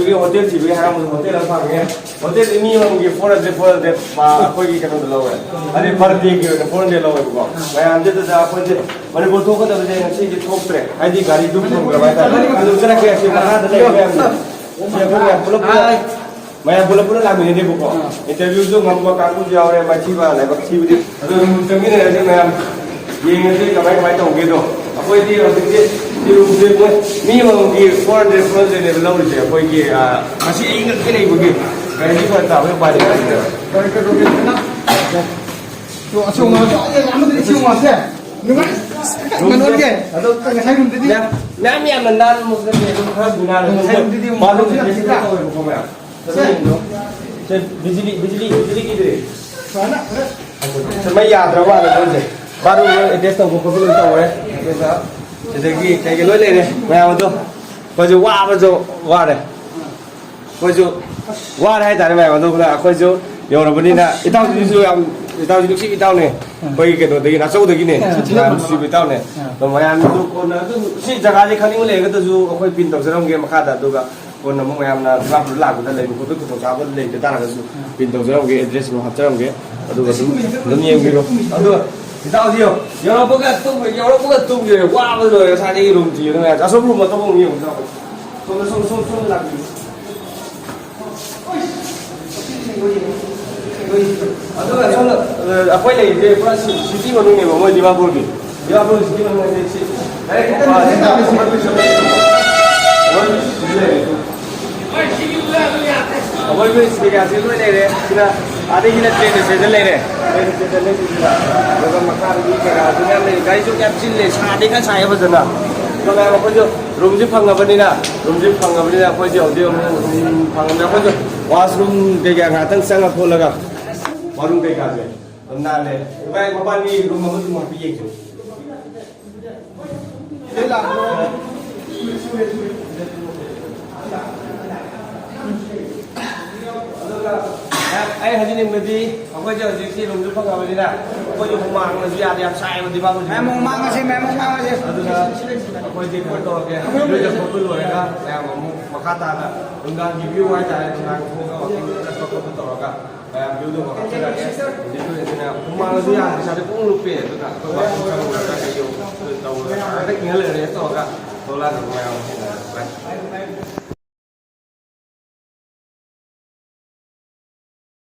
ꯃꯌꯥꯝꯗꯨꯒꯤ hotel ꯊꯤꯕꯒꯤ ꯍꯥꯏꯔꯝꯕꯗꯣ hotel ꯑꯃ ꯐꯪꯉꯦ ꯍꯣꯇꯦꯜ ꯃꯤ ꯑꯃꯒꯤ 400 ꯑꯩꯈꯣꯏꯒꯤ ꯀꯩꯅꯣꯗ ꯂꯧꯋꯦ ꯑꯗꯩ ꯕꯔꯗꯦꯒꯤ ꯑꯣꯏꯅ 400 ꯂꯧꯋꯦꯕꯀꯣ ꯃꯌꯥꯝꯁꯤꯗ ꯑꯩꯈꯣꯏꯁꯦ ꯃꯅꯤꯄꯨꯔ ꯊꯣꯛꯀꯗꯕꯁꯦ ꯉꯁꯤꯗꯤ ꯊꯣꯛꯇ꯭ꯔꯦ ꯍꯥꯏꯗꯤ ꯒꯥꯔꯤꯗꯨ ꯐꯪꯗ꯭ꯔꯕ ꯍꯥꯏꯇꯥꯔꯦ ꯑꯗꯨ ꯆꯠꯂꯛꯀꯦ ꯁꯤ ꯃꯈꯥꯗ ꯂꯩꯕ ꯃꯌꯥꯝꯁꯦ ꯁꯤ ꯑꯩꯈꯣꯏ ꯃꯌꯥꯝ ꯄꯨꯂꯞ ꯂꯥꯛꯃꯤꯟꯅꯗꯦꯕꯀꯣ ꯏꯟꯇꯔꯚꯤꯌꯨꯁꯨ ꯉꯝꯕ ꯀꯥꯡꯕꯨꯁꯨ ꯌꯥꯎꯔꯦ ꯃꯥꯏꯊꯤꯕ ꯂꯥꯏꯕꯛ ꯊꯤꯕꯗꯤ ꯑꯗꯨ ꯆꯪꯃꯤꯟꯅꯔꯁꯤ ꯃꯌꯥꯝ ꯌꯦꯡꯉꯁꯤ ꯀꯃꯥꯏ ꯇꯧꯒꯦꯗꯣ ꯑꯩꯈꯣꯏꯗꯤ ꯍꯧꯖꯤꯛꯇꯤ ꯔꯨꯝꯁꯦ ꯃꯤ ꯑꯃꯃꯝꯒꯤ 400 ꯂꯧꯔꯤꯁꯦ ꯑꯩꯈꯣꯏꯒꯤ ꯉꯁꯤ ꯑꯩ ꯉꯛꯀꯤ ꯂꯩꯕꯒꯤ ꯒꯥꯔꯤꯁꯤ ꯐꯔꯛ ꯇꯥꯕꯒꯤ ꯎꯄꯥꯏ ꯂꯩꯇꯕꯅꯦꯕ ꯃꯌꯥꯝ ꯌꯥꯝꯅ ꯅꯥꯟꯕꯃꯛꯇꯗꯤ ꯑꯗꯨꯝ ꯈꯔ ꯕꯤꯖꯤꯂꯤꯒꯤꯗꯤ ꯃꯩ ꯌꯥꯗ꯭ꯔꯕ ꯃꯥꯜꯂꯦ ꯃꯣꯏꯁꯦ ꯕꯥꯠꯔꯨꯝ ꯑꯦꯇꯦꯁ ꯇꯧꯕ ꯈꯣꯠꯄ ꯂꯣꯏ ꯇꯧꯔꯦ ꯑꯗꯨꯒ ꯁꯤꯗꯒꯤ ꯀꯩꯀꯩ ꯂꯣꯏ ꯂꯩꯔꯦ ꯃꯌꯥꯝ ꯑꯗꯣ ꯑꯩꯈꯣꯏꯁꯨ ꯋꯥꯕꯁꯨ ꯋꯥꯔꯦ ꯑꯩꯈꯣꯏꯁꯨ ꯋꯥꯔꯦ ꯍꯥꯏꯇꯥꯔꯦ ꯃꯌꯥꯝ ꯑꯗꯨꯒ ꯑꯩꯈꯣꯏꯁꯨ ꯌꯧꯔꯕꯅꯤꯅ ꯏꯇꯥꯎꯁꯤꯁꯨ ꯌꯥꯝ ꯏꯇꯥꯎꯁꯤ ꯅꯨꯡꯁꯤꯕ ꯏꯇꯥꯎꯅꯦ ꯑꯩꯈꯣꯏꯒꯤ ꯀꯩꯅꯣꯗꯒꯤ ꯅꯥꯆꯧꯗꯒꯤꯅꯦ ꯌꯥꯝ ꯅꯨꯡꯁꯤꯕ ꯏꯇꯥꯎꯅꯦ ꯑꯗꯣ ꯃꯌꯥꯝꯁꯨ ꯀꯣꯟꯅ ꯑꯗꯨꯝ ꯁꯤ ꯖꯒꯥꯁꯦ ꯈꯪꯅꯤꯡꯕ ꯂꯩꯔꯒꯁꯨ ꯑꯩꯈꯣꯏ ꯄꯤꯟ ꯇꯧꯖꯔꯝꯒꯦ ꯃꯈꯥꯗ ꯑꯗꯨꯒ ꯀꯣꯟꯅ ꯑꯃꯨꯛ ꯃꯌꯥꯝꯅ ꯗꯤꯃꯥꯄꯨꯔꯗ ꯂꯥꯛꯄꯗ ꯂꯩꯕ ꯈꯣꯠꯄ ꯈꯨꯗꯣꯡꯆꯥꯕ ꯂꯩꯕ ꯇꯥꯔꯒꯁꯨ ꯄꯤꯟ ꯇꯧꯖꯔꯝꯒꯦ ꯑꯦꯗ꯭ꯔꯦꯁ ꯑꯃ ꯍꯥꯞꯆꯔꯝꯒꯦ ꯑꯗꯨꯒ ꯑꯗꯨꯝ ꯌꯦꯡꯕꯤꯔꯣ ꯑꯗꯨꯒ 이따가지요. 여러분가 또 와보세요. 사장님 룸 뒤에 자 손으로 뭐 떠보면 이거 손 낚기. 아까 저는 아빠가 이제 플러스 시티 원룸에 뭐 디마보르기. 디마보르 시티 원룸에 시. 어머니 집에 가서 놀래래. 그나 아들이나 집에 놀래래. 그래서 막하는 이가 그냥 가이 좀 yap질래. 사대가 사해보잖아. 그러면 아버지 룸집 방가버리나 아버지 어디 오면 방가면 아버지 와스룸 되게 같은 생각 보려가 와룸 되게 가지. 나네. 왜 바바니 룸 한번 좀 하고 얘기 좀. ai hãy nhìn đi, không có giờ gì khi lùng giúp không đi nè, có nhiều không mang là gì à, đẹp sai mà đi bao nhiêu. Em không mang cái gì, em không mang cái gì. Có gì cũng có kìa, bây giờ không có lùi ra, em mà khát ta là, đừng đang review ai tại đang không có cái tàu cả, em review được mà không chơi cái, thì tôi thế nào, không mang cái gì à, thì sao cũng lụp bể tất cả, tôi bảo không có cái gì, tàu cái nhớ lời đấy tàu cả, tôi là được mèo,